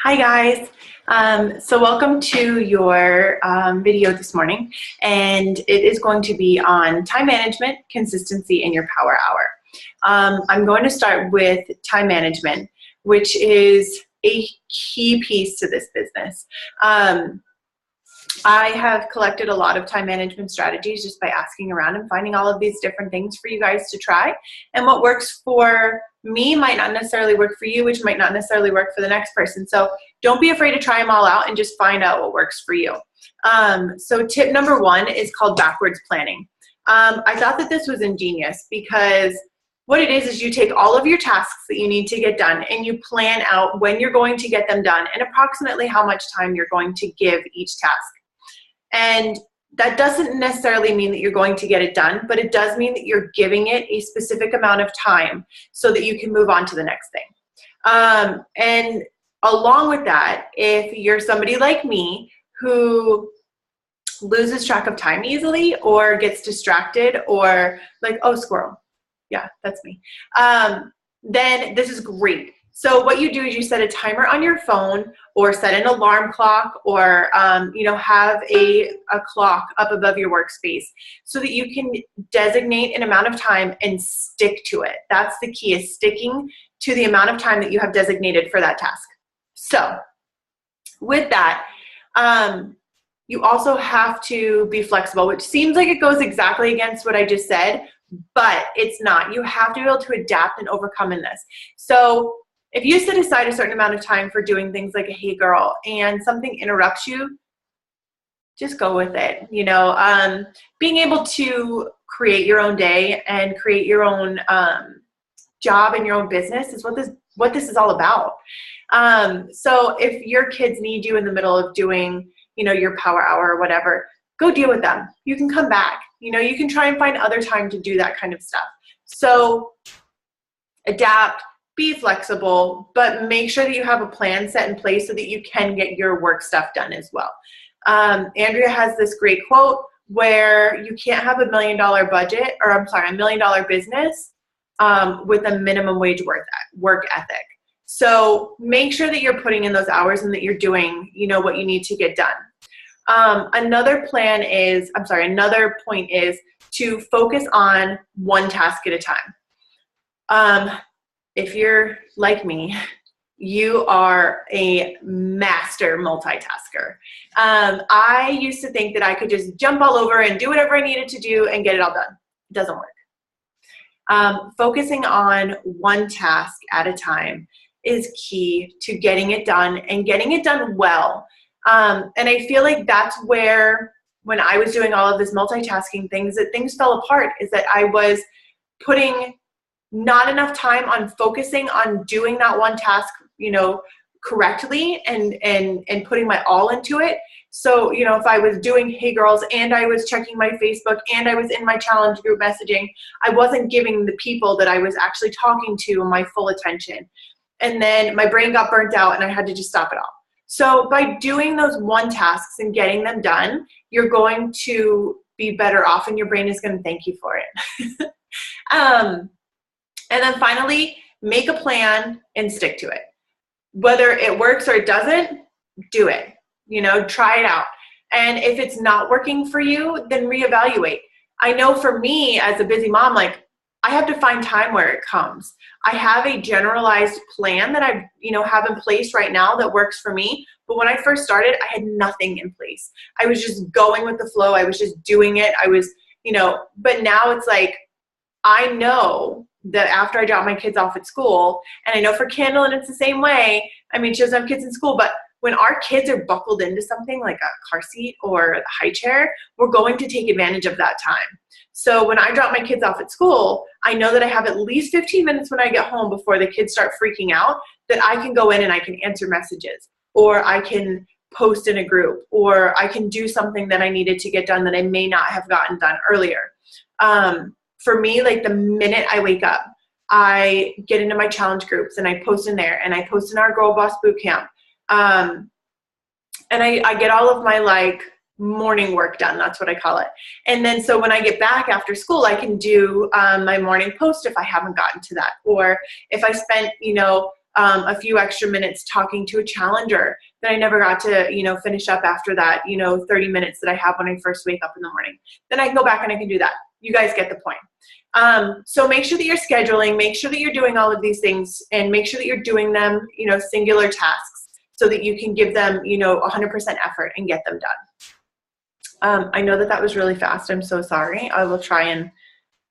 Hi guys. So welcome to your video this morning, and it is going to be on time management, consistency, and your power hour. I'm going to start with time management, which is a key piece to this business. I have collected a lot of time management strategies just by asking around and finding all of these different things for you guys to try. And what works for me might not necessarily work for you, which might not necessarily work for the next person. So don't be afraid to try them all out and just find out what works for you. So tip number one is called backwards planning. I thought that this was ingenious because what it is you take all of your tasks that you need to get done and you plan out when you're going to get them done and approximately how much time you're going to give each task. And that doesn't necessarily mean that you're going to get it done, but it does mean that you're giving it a specific amount of time so that you can move on to the next thing. And along with that, if you're somebody like me who loses track of time easily or gets distracted or like, oh, squirrel. Yeah, that's me. Then this is great. So what you do is you set a timer on your phone or set an alarm clock or have a clock up above your workspace so that you can designate an amount of time and stick to it. That's the key, is sticking to the amount of time that you have designated for that task. So with that, you also have to be flexible, which seems like it goes exactly against what I just said, but it's not. You have to be able to adapt and overcome in this. So if you set aside a certain amount of time for doing things like a hey girl and something interrupts you, just go with it. Being able to create your own day and create your own job and your own business is what this is all about. So if your kids need you in the middle of doing, your power hour or whatever, go deal with them. You can come back. You can try and find other time to do that kind of stuff. So adapt. Be flexible, but make sure that you have a plan set in place so that you can get your work stuff done as well. Andrea has this great quote where you can't have $1 million budget, or I'm sorry, $1 million business with a minimum wage work ethic. So make sure that you're putting in those hours and that you're doing, what you need to get done. Another point is to focus on one task at a time. If you're like me, you are a master multitasker. I used to think that I could just jump all over and do whatever I needed to do and get it all done. It doesn't work. Focusing on one task at a time is key to getting it done and getting it done well. And I feel like that's where, when I was doing all of this multitasking things, that things fell apart, is that I was putting not enough time on focusing on doing that one task, correctly and putting my all into it. So, if I was doing Hey Girls and I was checking my Facebook and I was in my challenge group messaging, I wasn't giving the people that I was actually talking to my full attention. And then my brain got burnt out and I had to just stop it all. So by doing those one tasks and getting them done, you're going to be better off and your brain is going to thank you for it. And then finally, make a plan and stick to it. Whether it works or it doesn't, do it. Try it out. And if it's not working for you, then reevaluate. I know for me as a busy mom, I have to find time where it comes. I have a generalized plan that I, have in place right now that works for me. But when I first started, I had nothing in place. I was just going with the flow. I was just doing it. I was, but now it's like, I know that after I drop my kids off at school, and I know for Kendall, and it's the same way. I mean, she doesn't have kids in school, but when our kids are buckled into something like a car seat or a high chair, we're going to take advantage of that time. So when I drop my kids off at school, I know that I have at least 15 minutes when I get home before the kids start freaking out, that I can go in and I can answer messages, or I can post in a group, or I can do something that I needed to get done that I may not have gotten done earlier. For me, the minute I wake up, I get into my challenge groups and I post in there and I post in our Girl Boss Bootcamp. And I get all of my morning work done. That's what I call it. And then so when I get back after school, I can do my morning post if I haven't gotten to that. Or if I spent, a few extra minutes talking to a challenger that I never got to, finish up after that, 30 minutes that I have when I first wake up in the morning. Then I can go back and I can do that. You guys get the point. So make sure that you're scheduling, make sure that you're doing all of these things, and make sure that you're doing them, singular tasks, so that you can give them, 100% effort and get them done. I know that was really fast. I'm so sorry. I will try and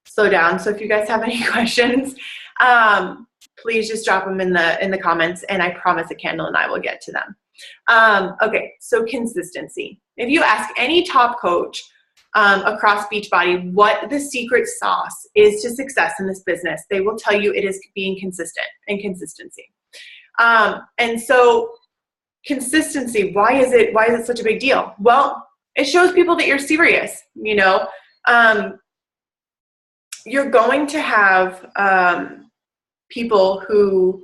slow down. So if you guys have any questions, please just drop them in the comments, and I promise that Kendall and I will get to them. Okay, so consistency. If you ask any top coach across Beachbody what the secret sauce is to success in this business, they will tell you it is being consistent and consistency. And so consistency, why is it such a big deal? Well, it shows people that you're serious. You're going to have people who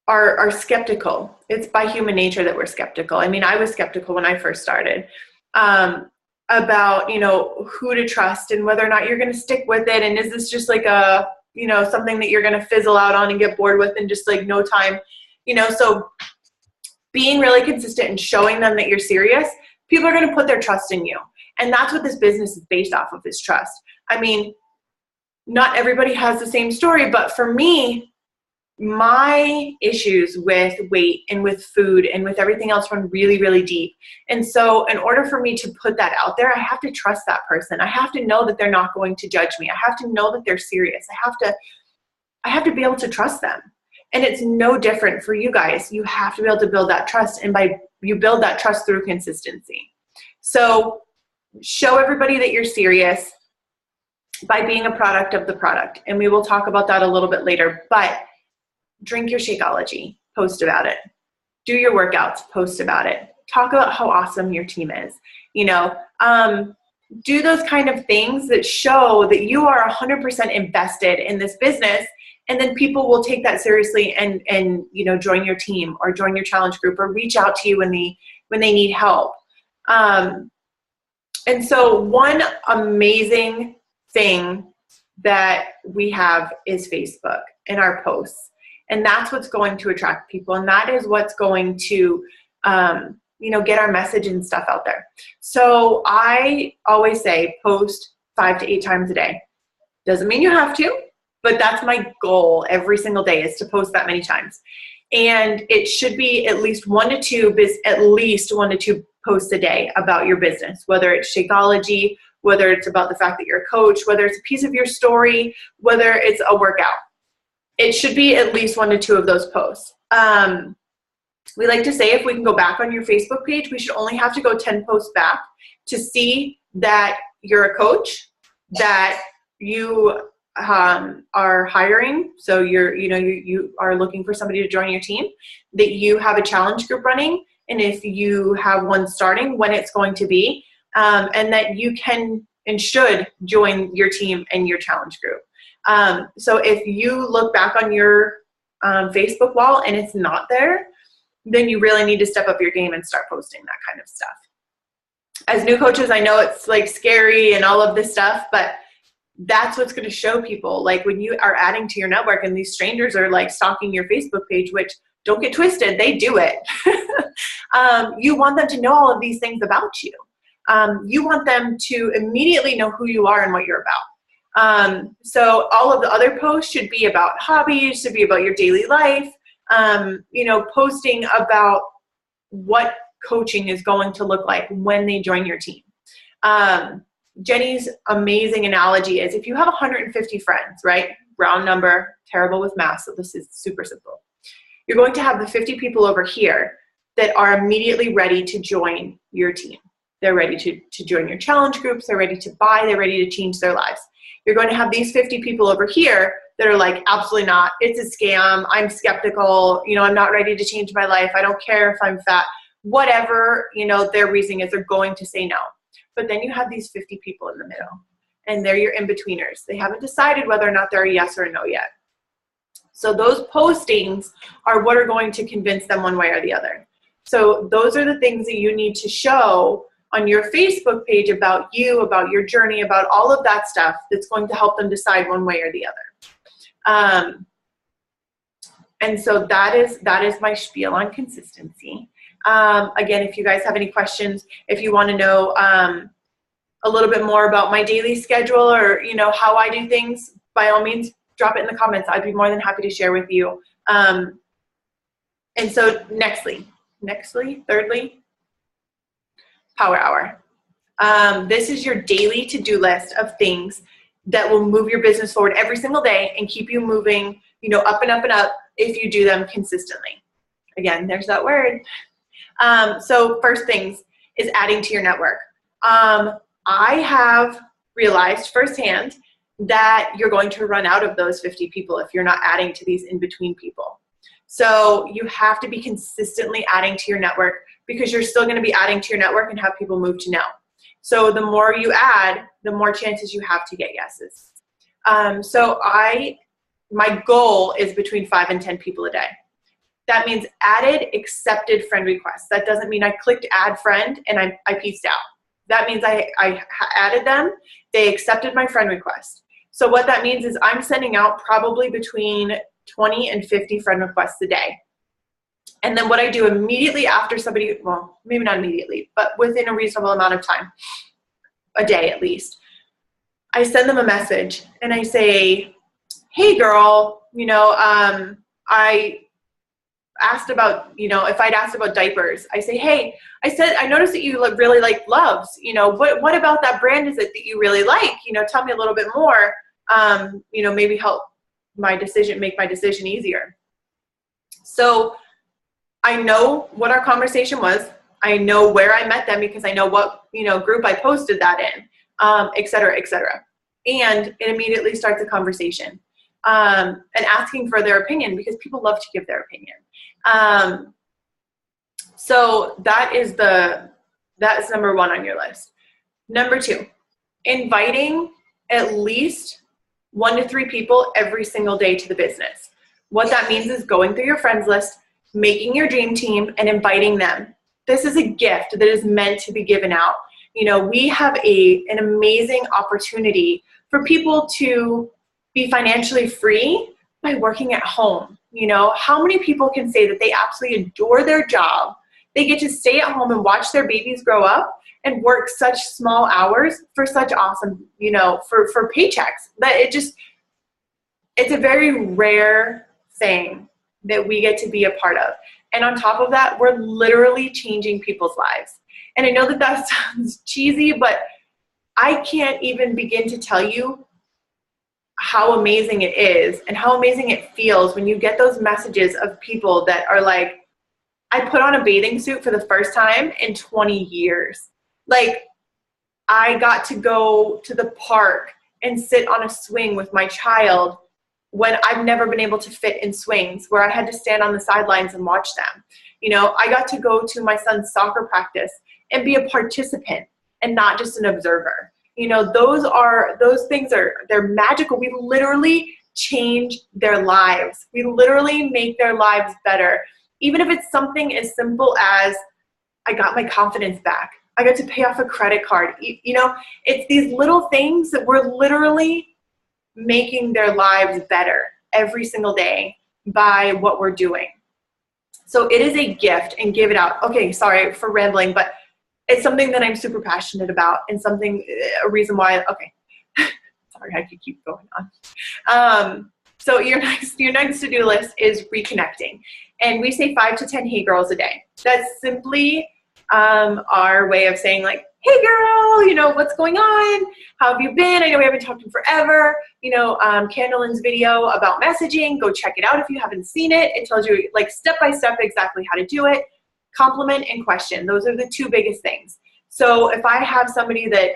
are skeptical. It's by human nature that we're skeptical. I mean, I was skeptical when I first started about, who to trust and whether or not you're going to stick with it. And is this just like a, something that you're going to fizzle out on and get bored with in just like no time, so being really consistent and showing them that you're serious, people are going to put their trust in you. And that's what this business is based off of, is trust. I mean, not everybody has the same story, but for me, my issues with weight and with food and with everything else run really, really deep. And so in order for me to put that out there, I have to trust that person. I have to know that they're not going to judge me. I have to know that they're serious. I have to be able to trust them. And it's no different for you guys. You have to be able to build that trust. And you build that trust through consistency. So show everybody that you're serious by being a product of the product. And we will talk about that a little bit later. But drink your Shakeology, post about it. Do your workouts, post about it. Talk about how awesome your team is. Do those kind of things that show that you are 100% invested in this business. And then people will take that seriously and join your team or join your challenge group or reach out to you when they need help. And so one amazing thing that we have is Facebook and our posts. And that's what's going to attract people. And that is what's going to, get our message and stuff out there. So I always say post 5 to 8 times a day. Doesn't mean you have to, but that's my goal every single day, is to post that many times. And it should be at least 1 to 2 posts a day about your business, whether it's Shakeology, whether it's about the fact that you're a coach, whether it's a piece of your story, whether it's a workout. It should be at least 1 to 2 of those posts. We like to say if we can go back on your Facebook page, we should only have to go 10 posts back to see that you're a coach, that you are hiring. So you are looking for somebody to join your team, that you have a challenge group running, and if you have one starting, when it's going to be, and that you can and should join your team and your challenge group. So if you look back on your Facebook wall and it's not there, then you really need to step up your game and start posting that kind of stuff. As new coaches, I know it's like scary and all of this stuff, but that's what's going to show people. Like when you are adding to your network and these strangers are like stalking your Facebook page, which, don't get twisted, they do it. You want them to know all of these things about you. You want them to immediately know who you are and what you're about. So all of the other posts should be about hobbies, should be about your daily life, posting about what coaching is going to look like when they join your team. Jenny's amazing analogy is if you have 150 friends, right? Round number, terrible with math, so this is super simple. You're going to have the 50 people over here that are immediately ready to join your team. They're ready to join your challenge groups. They're ready to buy. They're ready to change their lives. You're going to have these 50 people over here that are like, absolutely not. It's a scam. I'm skeptical. I'm not ready to change my life. I don't care if I'm fat. Whatever, their reasoning is, they're going to say no. But then you have these 50 people in the middle, and they're your in-betweeners. They haven't decided whether or not they're a yes or a no yet. So those postings are what are going to convince them one way or the other. So those are the things that you need to show on your Facebook page about you, about your journey, about all of that stuff that's going to help them decide one way or the other. And so that is my spiel on consistency. Again, if you guys have any questions, if you want to know a little bit more about my daily schedule or, you know, how I do things, by all means, drop it in the comments. I'd be more than happy to share with you. And so thirdly, power hour. This is your daily to-do list of things that will move your business forward every single day and keep you moving, you know, up and up and up if you do them consistently. Again, there's that word. So first things is adding to your network. I have realized firsthand that you're going to run out of those 50 people if you're not adding to these in-between people. So you have to be consistently adding to your network, because you're still going to be adding to your network and have people move to no. So the more you add, the more chances you have to get yeses. So my goal is between 5 and 10 people a day. That means added, accepted friend requests. That doesn't mean I clicked add friend and I pieced out. That means I added them, they accepted my friend request. So what that means is I'm sending out probably between 20 and 50 friend requests a day. And then what I do immediately after somebody, well, maybe not immediately, but within a reasonable amount of time, a day at least, I send them a message and I say, hey girl, you know, I asked about, you know, if I'd asked about diapers, I say, hey, I noticed that you really like Loves. You know, what about that brand is it that you really like? You know, tell me a little bit more, you know, maybe help make my decision easier. So I know what our conversation was. I know where I met them because I know what, you know, group I posted that in, et cetera, et cetera. And it immediately starts a conversation, and asking for their opinion, because people love to give their opinion. So that's number one on your list. Number two, inviting at least 1 to 3 people every single day to the business. What that means is going through your friends list, making your dream team, and inviting them. This is a gift that is meant to be given out. You know, we have an amazing opportunity for people to be financially free by working at home. You know, how many people can say that they absolutely adore their job? They get to stay at home and watch their babies grow up and work such small hours for such awesome, you know, for paychecks. That it's a very rare thing that we get to be a part of. And on top of that, we're literally changing people's lives. And I know that sounds cheesy, but I can't even begin to tell you how amazing it is and how amazing it feels when you get those messages of people that are like, I put on a bathing suit for the first time in 20 years. Like, I got to go to the park and sit on a swing with my child when I've never been able to fit in swings, where I had to stand on the sidelines and watch them. You know, I got to go to my son's soccer practice and be a participant and not just an observer. You know, those things they're magical. We literally change their lives. We literally make their lives better. Even if it's something as simple as, I got my confidence back. I got to pay off a credit card. You know, it's these little things that we're literally making their lives better every single day by what we're doing. So it is a gift, and give it out. Okay, sorry for rambling, but it's something that I'm super passionate about, and a reason why, okay, sorry, I could keep going on. So your next to-do list is reconnecting. And we say 5 to 10 hey girls a day. That's simply our way of saying, like, hey girl, you know, what's going on? How have you been? I know we haven't talked in forever. You know, Candelin's video about messaging, go check it out if you haven't seen it. It tells you, like, step by step exactly how to do it. Compliment and question. Those are the 2 biggest things. So if I have somebody that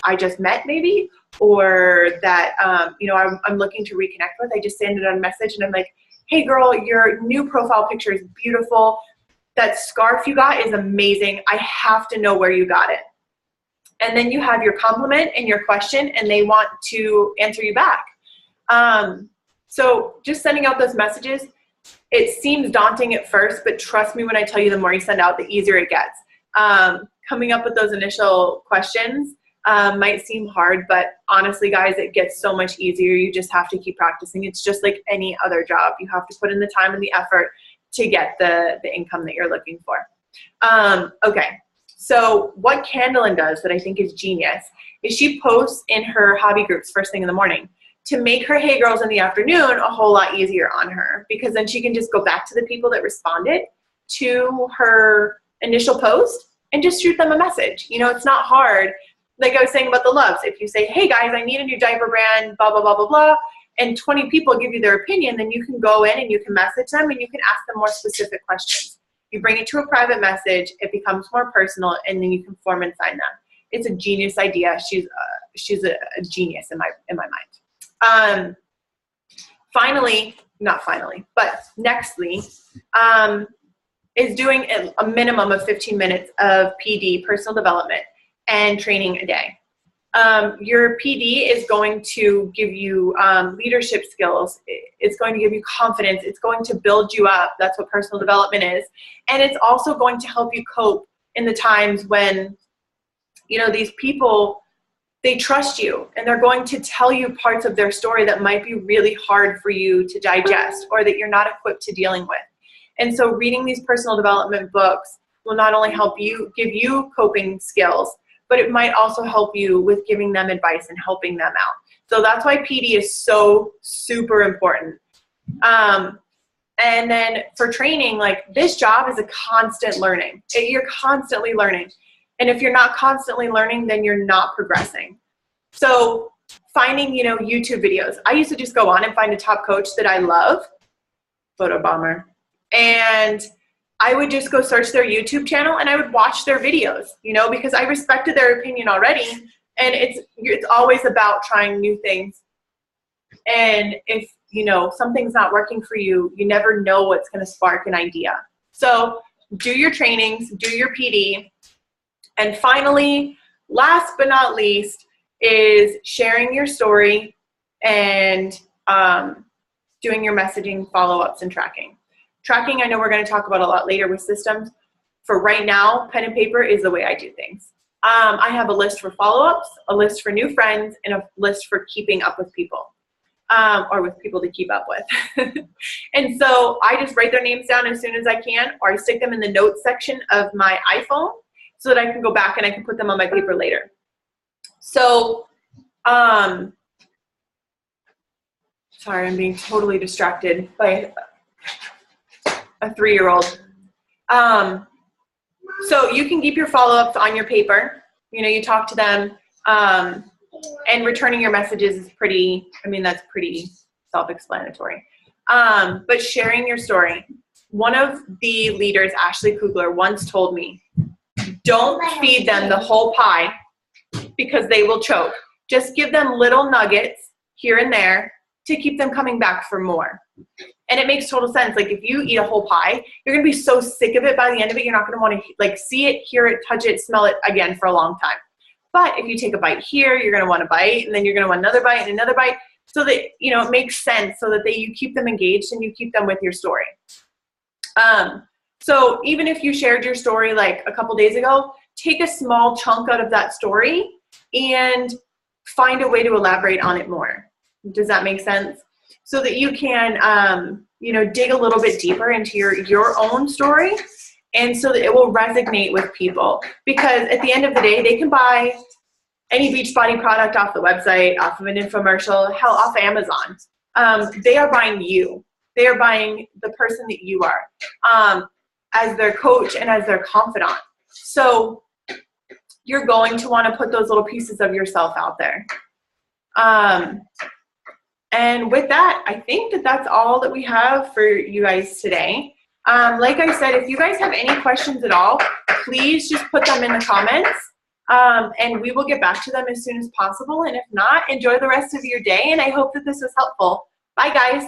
I just met maybe, or that, you know, I'm looking to reconnect with, I just send it on a message and I'm like, hey girl, your new profile picture is beautiful. That scarf you got is amazing. I have to know where you got it. And then you have your compliment and your question, and they want to answer you back. So just sending out those messages, it seems daunting at first, but trust me when I tell you, the more you send out, the easier it gets. Coming up with those initial questions might seem hard, but honestly, guys, it gets so much easier. You just have to keep practicing. It's just like any other job. You have to put in the time and the effort to get the income that you're looking for. Okay, so what Candlin does that I think is genius is she posts in her hobby groups first thing in the morning to make her Hey Girls in the afternoon a whole lot easier on her, because then she can just go back to the people that responded to her initial post and just shoot them a message. You know, it's not hard. Like I was saying about the loves, if you say, hey guys, I need a new diaper brand, blah, blah, blah, blah, blah, and 20 people give you their opinion, then you can go in and you can message them and you can ask them more specific questions. You bring it to a private message, it becomes more personal, and then you can form and sign them. It's a genius idea. She's a genius in my mind. Nextly, is doing a minimum of 15 minutes of PD, personal development, and training a day. Your PD is going to give you leadership skills. It's going to give you confidence. It's going to build you up. That's what personal development is. And it's also going to help you cope in the times when, you know, these people, they trust you and they're going to tell you parts of their story that might be really hard for you to digest or that you're not equipped to dealing with. And so reading these personal development books will not only help you, give you coping skills, but it might also help you with giving them advice and helping them out. So that's why PD is so super important. And then for training, like, this job is a constant learning. You're constantly learning. And if you're not constantly learning, then you're not progressing. So finding, you know, YouTube videos. I used to just go on and find a top coach that I love, photo bomber, and I would just go search their YouTube channel and I would watch their videos, you know, because I respected their opinion already. And it's always about trying new things. And if, you know, something's not working for you, you never know what's going to spark an idea. So do your trainings, do your PD. And finally, last but not least, is sharing your story and doing your messaging, follow-ups, and tracking. Tracking, I know we're going to talk about a lot later with systems. For right now, pen and paper is the way I do things. I have a list for follow-ups, a list for new friends, and a list for keeping up with people, or with people to keep up with. And so I just write their names down as soon as I can, or I stick them in the notes section of my iPhone so that I can go back and I can put them on my paper later. So, sorry, I'm being totally distracted by a 3-year-old. So you can keep your follow-ups on your paper. You know, you talk to them, and returning your messages is pretty, I mean, that's pretty self-explanatory. But sharing your story. One of the leaders, Ashley Kugler, once told me, don't feed them the whole pie because they will choke. Just give them little nuggets here and there to keep them coming back for more. And it makes total sense. Like, if you eat a whole pie, you're going to be so sick of it by the end of it, you're not going to want to, like, see it, hear it, touch it, smell it again for a long time. But if you take a bite here, you're going to want a bite, and then you're going to want another bite and another bite, so that, you know, it makes sense, so that you keep them engaged and you keep them with your story. So even if you shared your story like a couple days ago, take a small chunk out of that story and find a way to elaborate on it more. Does that make sense? So that you can, you know, dig a little bit deeper into your own story, and so that it will resonate with people. Because at the end of the day, they can buy any Beachbody product off the website, off of an infomercial, hell, off Amazon. They are buying you. They are buying the person that you are, as their coach and as their confidant. So you're going to want to put those little pieces of yourself out there. And with that, I think that that's all that we have for you guys today. Like I said, if you guys have any questions at all, please just put them in the comments, and we will get back to them as soon as possible. And if not, enjoy the rest of your day, and I hope that this was helpful. Bye, guys.